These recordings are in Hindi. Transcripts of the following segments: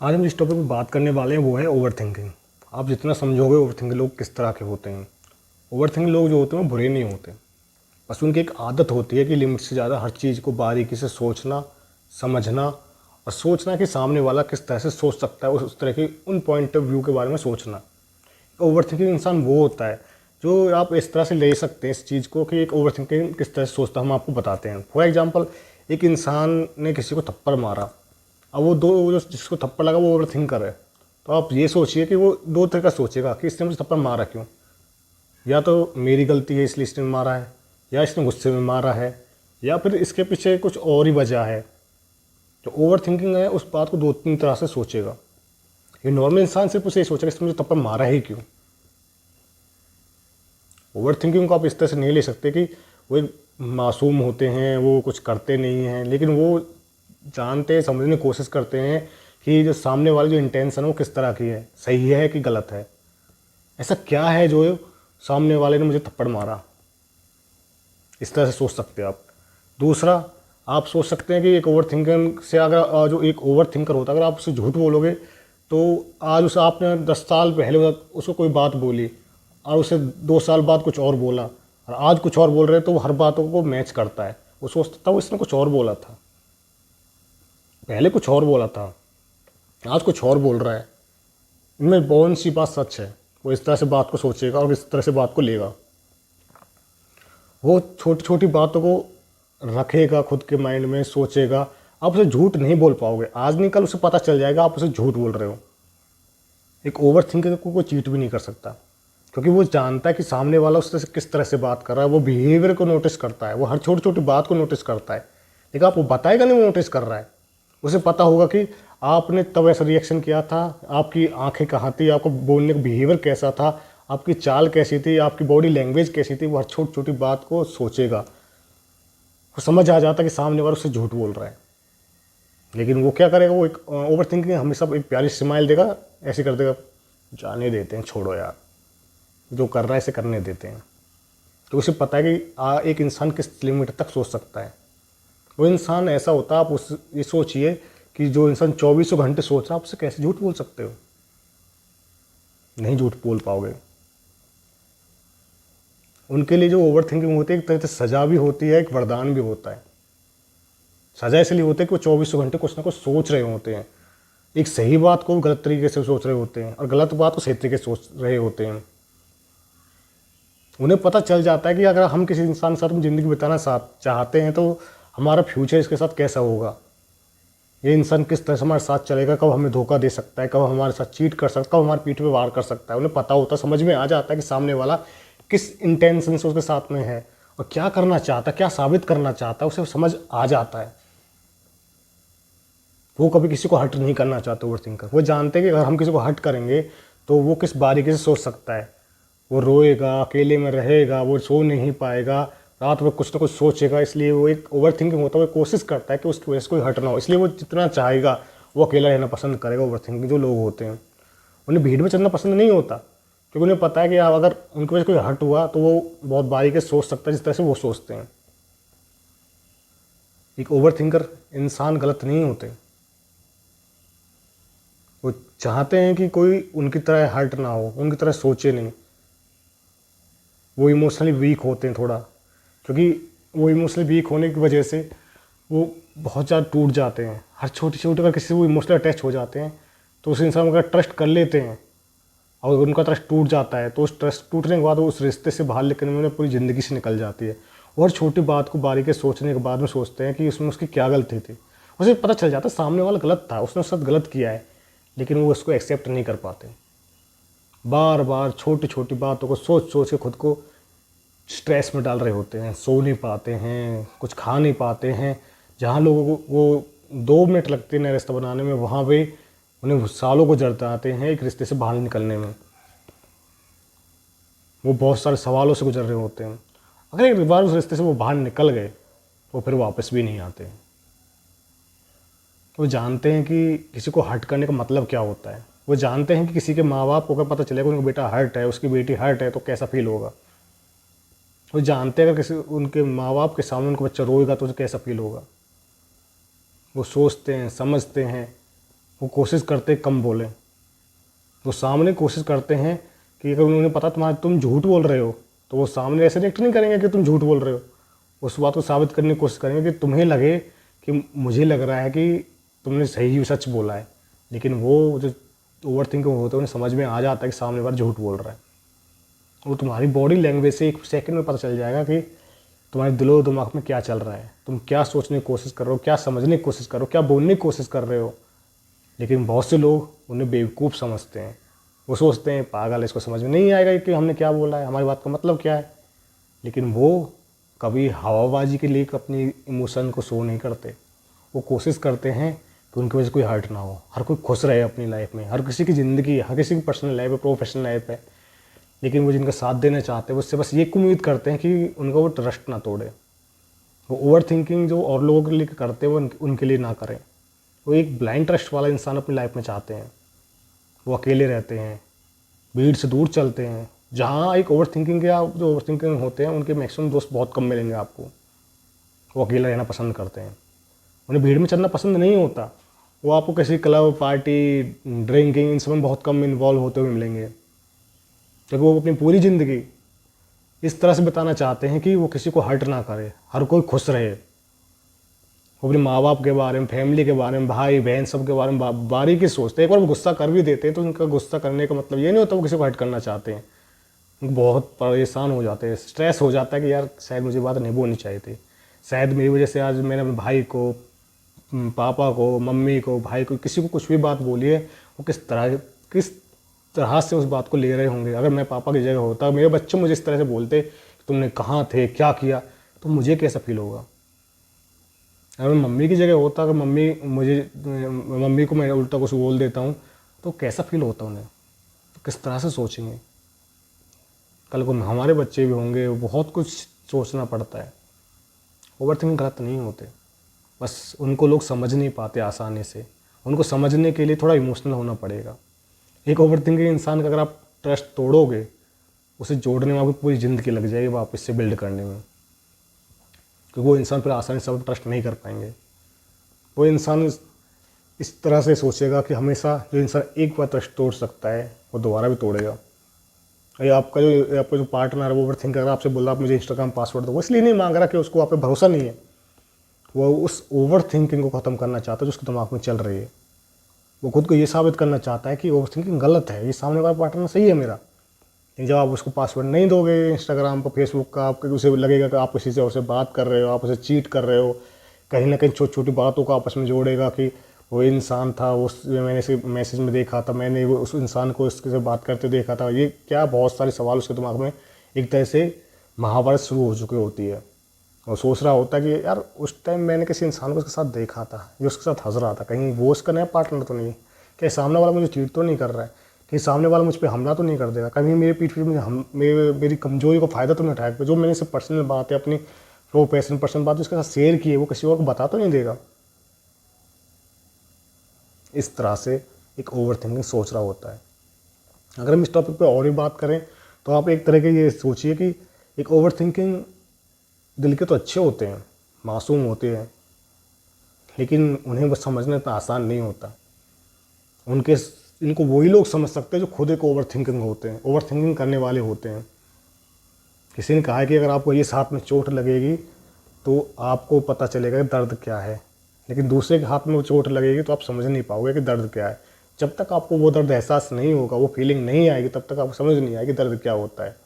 आज हम जिस टॉपिक पर बात करने वाले हैं वो है ओवर थिंकिंग। आप जितना समझोगे ओवर थिंकिंग लोग किस तरह के होते हैं। ओवर थिंकिंग लोग जो होते हैं वो बुरे नहीं होते, बस उनकी एक आदत होती है कि लिमिट से ज़्यादा हर चीज़ को बारीकी से सोचना, समझना और सोचना कि सामने वाला किस तरह से सोच सकता है, उस तरह की उन पॉइंट ऑफ व्यू के बारे में सोचना। ओवर थिंकिंग इंसान वो होता है जो आप इस तरह से ले सकते हैं इस चीज़ को कि एक ओवर थिंकिंग किस तरह से सोचता है, हम आपको बताते हैं। फॉर एग्जांपल, एक इंसान ने किसी को थप्पड़ मारा। अब वो जो जिसको थप्पड़ लगा वो ओवर थिंकर है। तो आप ये सोचिए कि वो दो तरह का सोचेगा कि इसने मुझे थप्पड़ मारा क्यों। या तो मेरी गलती है इसलिए इसने मारा है, या इसने गुस्से में मारा है, या फिर इसके पीछे कुछ और ही वजह है। जो ओवर थिंकिंग है उस बात को दो तीन तरह से सोचेगा। ये नॉर्मल इंसान सिर्फ उसे ये सोचेगा इसने मुझे थप्पड़ मारा ही क्यों। ओवर थिंकिंग को आप इस तरह से नहीं ले सकते कि वो एक मासूम होते हैं, वो कुछ करते नहीं हैं, लेकिन वो जानते हैं, समझने की कोशिश करते हैं कि जो सामने वाली जो इंटेंशन है वो किस तरह की है, सही है कि गलत है। ऐसा क्या है जो सामने वाले ने मुझे थप्पड़ मारा, इस तरह से सोच सकते हैं आप। दूसरा, आप सोच सकते हैं कि एक ओवर थिंकिंग से अगर जो एक ओवर थिंकर होता है अगर आप उससे झूठ बोलोगे तो आज उसे आपने 10 साल पहले उसको कोई बात बोली और उसे 2 साल बाद कुछ और बोला और आज कुछ और बोल रहे हैं, तो वो हर बातों को मैच करता है। वो सोचता था वो इसने कुछ और बोला था, पहले कुछ और बोला था, आज कुछ और बोल रहा है, इनमें कौन सी बात सच है। वो इस तरह से बात को सोचेगा और इस तरह से बात को लेगा। वो छोटी छोटी बातों को रखेगा खुद के माइंड में, सोचेगा। आप उसे झूठ नहीं बोल पाओगे, आज नहीं कल उसे पता चल जाएगा आप उसे झूठ बोल रहे हो। एक ओवर थिंकर को कोई चीट भी नहीं कर सकता, क्योंकि वो जानता है कि सामने वाला उससे किस तरह से बात कर रहा है। वो बिहेवियर को नोटिस करता है, वो हर छोटी छोटी बात को नोटिस करता है, लेकिन आपको बताएगा नहीं वो नोटिस कर रहा है। उसे पता होगा कि आपने तब ऐसा रिएक्शन किया था, आपकी आंखें कहाँ थी, आपको बोलने का बिहेवियर कैसा था, आपकी चाल कैसी थी, आपकी बॉडी लैंग्वेज कैसी थी। वो हर छोटी छोटी बात को सोचेगा। वो समझ आ जाता है कि सामने वाला उससे झूठ बोल रहा है, लेकिन वो क्या करेगा, वो एक ओवर थिंकिंग हमेशा एक प्यारी स्माइल देगा, ऐसे कर देगा, जाने देते हैं, छोड़ो यार, जो कर रहा है इसे करने देते हैं। तो उसे पता है कि एक इंसान किस लिमिट तक सोच सकता है। वो इंसान ऐसा होता है, आप उस ये सोचिए कि जो इंसान 24 घंटे सोच रहा है, आप उससे कैसे झूठ बोल सकते हो। नहीं झूठ बोल पाओगे। उनके लिए जो ओवर थिंकिंग होती है एक तरह से सजा भी होती है, एक वरदान भी होता है। सजा इसलिए होती है कि वो 24 घंटे कुछ ना कुछ सोच रहे होते हैं। एक सही बात को गलत तरीके से सोच रहे होते हैं और गलत बात को सही तरीके से सोच रहे होते हैं। उन्हें पता चल जाता है कि अगर हम किसी इंसान के साथ में ज़िंदगी बिताना चाहते हैं तो हमारा फ्यूचर इसके साथ कैसा होगा, ये इंसान किस तरह से हमारे साथ चलेगा, कब हमें धोखा दे सकता है, कब हमारे साथ चीट कर सकता है, कब हमारे पीठ पे वार कर सकता है। उन्हें पता होता है, समझ में आ जाता है कि सामने वाला किस इंटेंशन से उसके साथ में है और क्या करना चाहता है, क्या साबित करना चाहता है, उसे समझ आ जाता है। वो कभी किसी को हर्ट नहीं करना चाहते ओवर थिंकर। वो जानते हैं कि अगर हम किसी को हर्ट करेंगे तो वो किस बारीकी से सोच सकता है। वो रोएगा, अकेले में रहेगा, वो सो नहीं पाएगा, रात में कुछ ना कुछ सोचेगा। इसलिए वो एक ओवर थिंकिंग होता है, वो कोशिश करता है कि उसकी वजह से कोई हर्ट ना हो, इसलिए वो जितना चाहेगा वो अकेला रहना पसंद करेगा। ओवर थिंकिंग जो लोग होते हैं उन्हें भीड़ में चलना पसंद नहीं होता, क्योंकि उन्हें पता है कि अगर उनकी वजह से कोई हर्ट हुआ तो वो बहुत बारीकी से सोच सकता है जिस तरह से वो सोचते हैं। एक ओवर थिंकर इंसान गलत नहीं होते, वो चाहते हैं कि कोई उनकी तरह हर्ट ना हो, उनकी तरह सोचे नहीं। वो इमोशनली वीक होते हैं थोड़ा, क्योंकि वो इमोशनली वीक होने की वजह से वो बहुत ज़्यादा टूट जाते हैं। हर छोटी छोटी अगर किसी से वो इमोशनली अटैच हो जाते हैं तो उस इंसान को अगर ट्रस्ट कर लेते हैं और उनका ट्रस्ट टूट जाता है तो उस ट्रस्ट टूटने के बाद वो उस रिश्ते से बाहर निकलने में उन्हें पूरी ज़िंदगी से निकल जाती है। और छोटी बात को बारीकी से सोचने के बाद में सोचते हैं कि उसमें उसकी क्या गलती थी। उसे पता चल जाता है सामने वाला गलत था, उसने उसके साथ गलत किया है, लेकिन वो उसको एक्सेप्ट नहीं कर पाते। बार बार छोटी छोटी बातों को सोच सोच के खुद को स्ट्रेस में डाल रहे होते हैं, सो नहीं पाते हैं, कुछ खा नहीं पाते हैं। जहाँ लोगों को वो 2 मिनट लगते हैं नया रिश्ता बनाने में, वहाँ पे उन्हें सालों गुजर जाते हैं एक रिश्ते से बाहर निकलने में। वो बहुत सारे सवालों से गुजर रहे होते हैं। अगर एक बार उस रिश्ते से वो बाहर निकल गए तो फिर वापस भी नहीं आते। वो जानते हैं कि किसी को हर्ट करने का मतलब क्या होता है। वो जानते हैं कि किसी के माँ बाप को अगर पता चलेगा उनका बेटा हर्ट है, उसकी बेटी हर्ट है, तो कैसा फील होगा। वो जानते हैं अगर किसी उनके माँ बाप के सामने उनका बच्चा रोएगा तो उसे कैसा फील होगा। वो सोचते हैं, समझते हैं, वो कोशिश करते कम बोलें। वो सामने कोशिश करते हैं कि अगर उन्हें पता तुम झूठ बोल रहे हो तो वो सामने ऐसे रिएक्ट नहीं करेंगे कि तुम झूठ बोल रहे हो। उस बात को साबित करने की कोशिश करेंगे कि तुम्हें लगे कि मुझे लग रहा है कि तुमने सही सच बोला है। लेकिन वो जो ओवर थिंकिंग होते हैं उन्हें समझ में आ जाता है कि सामने वाला झूठ बोल रहा है। वो तुम्हारी बॉडी लैंग्वेज से एक सेकंड में पता चल जाएगा कि तुम्हारे दिलो दिमाग में क्या चल रहा है, तुम क्या सोचने की कोशिश कर रहे हो, क्या समझने की कोशिश कर रहे हो, क्या बोलने की कोशिश कर रहे हो। लेकिन बहुत से लोग उन्हें बेवकूफ़ समझते हैं। वो सोचते हैं पागल, इसको समझ में नहीं आएगा कि हमने क्या बोला है, हमारी बात का मतलब क्या है। लेकिन वो कभी हवाबाजी के लिए अपनी इमोशन को शो नहीं करते। वो कोशिश करते हैं कि उनकी वजह से कोई हर्ट ना हो, हर कोई खुश रहे अपनी लाइफ में। हर किसी की ज़िंदगी, हर किसी की पर्सनल लाइफ है, प्रोफेशनल लाइफ है। लेकिन वो जिनका साथ देना चाहते हैं वो उससे बस ये उम्मीद करते हैं कि उनका वो ट्रस्ट ना तोड़े। वो ओवर थिंकिंग जो और लोगों के लिए करते हैं वो उनके लिए ना करें। वो एक ब्लाइंड ट्रस्ट वाला इंसान अपनी लाइफ में चाहते हैं। वो अकेले रहते हैं, भीड़ से दूर चलते हैं। जहाँ एक ओवर थिंकिंग या जो ओवर थिंकिंग होते हैं उनके मैक्सिमम दोस्त बहुत कम मिलेंगे आपको। वो अकेला रहना पसंद करते हैं, उन्हें भीड़ में चलना पसंद नहीं होता। वो आपको किसी क्लब, पार्टी, ड्रिंकिंग इन सब में बहुत कम इन्वॉल्व होते हुए मिलेंगे, क्योंकि वो अपनी पूरी ज़िंदगी इस तरह से बिताना चाहते हैं कि वो किसी को हर्ट ना करे, हर कोई खुश रहे। वो अपने माँ बाप के बारे में, फैमिली के बारे में, भाई बहन सब के बारे में बारीकी सोचते हैं। एक बार वो गुस्सा कर भी देते हैं तो उनका गुस्सा करने का मतलब ये नहीं होता वो किसी को हर्ट करना चाहते हैं। वो बहुत परेशान हो जाते हैं, स्ट्रेस हो जाता है कि यार शायद मुझे बात नहीं बोलनी चाहिए थी, शायद मेरी वजह से आज मैंने अपने भाई को, पापा को, मम्मी को, भाई को, किसी को कुछ भी बात बोली है। वो किस तरह से उस बात को ले रहे होंगे। अगर मैं पापा की जगह होता, मेरे बच्चे मुझे इस तरह से बोलते कि तुमने कहाँ थे, क्या किया, तो मुझे कैसा फील होगा। अगर मैं मम्मी की जगह होता, अगर मम्मी को मैं उल्टा कुछ बोल देता हूँ तो कैसा फील होता उन्हें, तो किस तरह से सोचेंगे। कल को हमारे बच्चे भी होंगे, बहुत कुछ सोचना पड़ता है। ओवर थिंकिंग गलत नहीं होते, बस उनको लोग समझ नहीं पाते आसानी से। उनको समझने के लिए थोड़ा इमोशनल होना पड़ेगा। एक ओवर थिंकिंग इंसान का अगर आप ट्रस्ट तोड़ोगे, उसे जोड़ने में आपकी पूरी ज़िंदगी लग जाएगी वापस से बिल्ड करने में, क्योंकि वो इंसान फिर आसानी से आप ट्रस्ट नहीं कर पाएंगे। वो इंसान इस तरह से सोचेगा कि हमेशा जो इंसान एक बार ट्रस्ट तोड़ सकता है वो दोबारा भी तोड़ेगा। या आपका जो पार्टनर है वो ओवर थिंक कर रहा है, आपसे बोल रहा है आप मुझे इंस्टाग्राम पासवर्ड दो, वो इसलिए नहीं मांग रहा कि उसको आप पे भरोसा नहीं है। वो उस ओवर थिंकिंग को ख़त्म करना चाहता है जो उसके दिमाग में चल रही है। वो खुद को ये साबित करना चाहता है कि ओवर थिंकिंग गलत है, ये सामने वाला पार्टनर सही है मेरा। लेकिन जब आप उसको पासवर्ड नहीं दोगे इंस्टाग्राम पर, फेसबुक का, आपको उसे लगेगा कि आप किसी से उससे बात कर रहे हो, आप उसे चीट कर रहे हो। कहीं ना कहीं छोटी छोटी बातों को आपस में जोड़ेगा कि वो इंसान था, मैंने इसे मैसेज में देखा था, मैंने उस इंसान को इसके से बात करते देखा था। ये क्या बहुत सारे सवाल उसके दिमाग में एक तरह से महाभारत शुरू हो चुकी होती है। और सोच रहा होता है कि यार उस टाइम मैंने किसी इंसान को उसके साथ देखा था, जो उसके साथ हंस रहा था, कहीं वो उसका नया पार्टनर तो नहीं, कहीं सामने वाला मुझे चीट तो नहीं कर रहा है, कहीं सामने वाला मुझ पर हमला तो नहीं कर देगा, कहीं मेरी पीठ पे मेरी कमजोरी को फ़ायदा तो नहीं उठाएगा। जो मैंने सिर्फ पर्सनल बात है, अपनी पर्सनल बात उसके साथ शेयर की है, वो किसी और को बता तो नहीं देगा। इस तरह से एक ओवर थिंकिंग सोच रहा होता है। अगर हम इस टॉपिक पे और भी बात करें तो आप एक तरह के ये सोचिए कि एक ओवर थिंकिंग दिल के तो अच्छे होते हैं, मासूम होते हैं, लेकिन उन्हें बस समझना इतना आसान नहीं होता। इनको वही लोग समझ सकते हैं जो खुद एक ओवर थिंकिंग होते हैं, ओवर थिंकिंग करने वाले होते हैं। किसी ने कहा है कि अगर आपको ये हाथ में चोट लगेगी तो आपको पता चलेगा कि दर्द क्या है, लेकिन दूसरे के हाथ में चोट लगेगी तो आप समझ नहीं पाओगे कि दर्द क्या है। जब तक आपको वो दर्द एहसास नहीं होगा, वो फीलिंग नहीं आएगी, तब तक आपको समझ नहीं आएगी दर्द क्या होता है।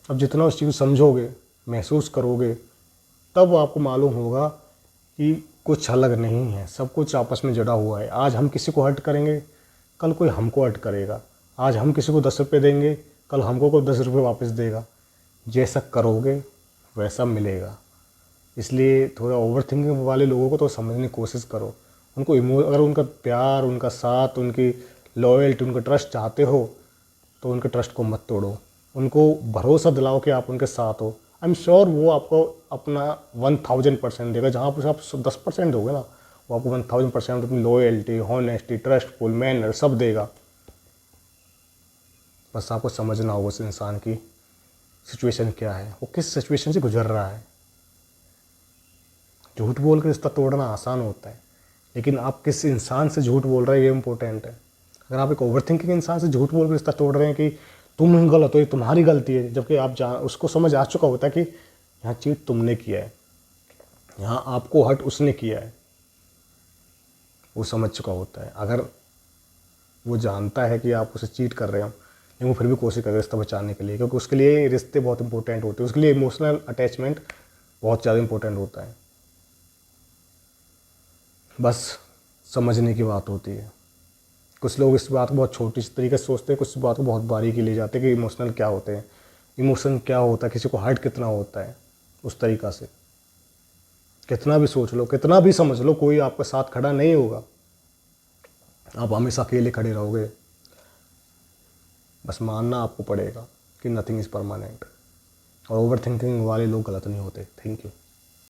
अब जितना उस चीज़ को समझोगे, महसूस करोगे, तब आपको मालूम होगा कि कुछ अलग नहीं है, सब कुछ आपस में जुड़ा हुआ है। आज हम किसी को हर्ट करेंगे, कल कोई हमको हर्ट करेगा। आज हम किसी को 10 रुपये देंगे, कल हमको कोई 10 रुपये वापस देगा। जैसा करोगे वैसा मिलेगा। इसलिए थोड़ा ओवर थिंकिंग वाले लोगों को तो समझने की कोशिश करो। उनको अगर उनका प्यार, उनका साथ, उनकी लॉयल्टी, उनका ट्रस्ट चाहते हो तो उनके ट्रस्ट को मत तोड़ो। उनको भरोसा दिलाओ कि आप उनके साथ हो। आई एम श्योर वो आपको अपना 1000% देगा। जहाँ पर आप 10% दोगे ना, वो आपको 1000% अपनी लॉयल्टी, हॉनेस्टी, ट्रस्टफुल, मैनर सब देगा। बस आपको समझना होगा उस इंसान की सिचुएशन क्या है, वो किस सिचुएशन से गुजर रहा है। झूठ बोल कर रिश्ता तोड़ना आसान होता है, लेकिन आप किस इंसान से झूठ बोल रहे हैं ये इंपॉर्टेंट है। अगर आप एक ओवर थिंकिंग इंसान से झूठ बोल के रिश्ता तोड़ रहे हैं कि तुम ही गलत हो, ये तुम्हारी गलती है, जबकि आप उसको समझ आ चुका होता है कि यहाँ चीट तुमने किया है, यहाँ आपको हर्ट उसने किया है, वो समझ चुका होता है। अगर वो जानता है कि आप उसे चीट कर रहे हो, लेकिन वो फिर भी कोशिश करेगा रिश्ता बचाने के लिए, क्योंकि उसके लिए रिश्ते बहुत इंपॉर्टेंट होते हैं, उसके लिए इमोशनल अटैचमेंट बहुत ज़्यादा इंपॉर्टेंट होता है। बस समझने की बात होती है। कुछ लोग इस बात को बहुत छोटी तरीके से सोचते हैं, कुछ बात को बहुत बारीकी ले जाते हैं कि इमोशनल क्या होते हैं, इमोशन क्या होता है, किसी को हर्ट कितना होता है। उस तरीक़ा से कितना भी सोच लो, कितना भी समझ लो, कोई आपका साथ खड़ा नहीं होगा, आप हमेशा अकेले खड़े रहोगे। बस मानना आपको पड़ेगा कि नथिंग इज़ परमानेंट, और ओवर थिंकिंग वाले लोग गलत नहीं होते। Thank you.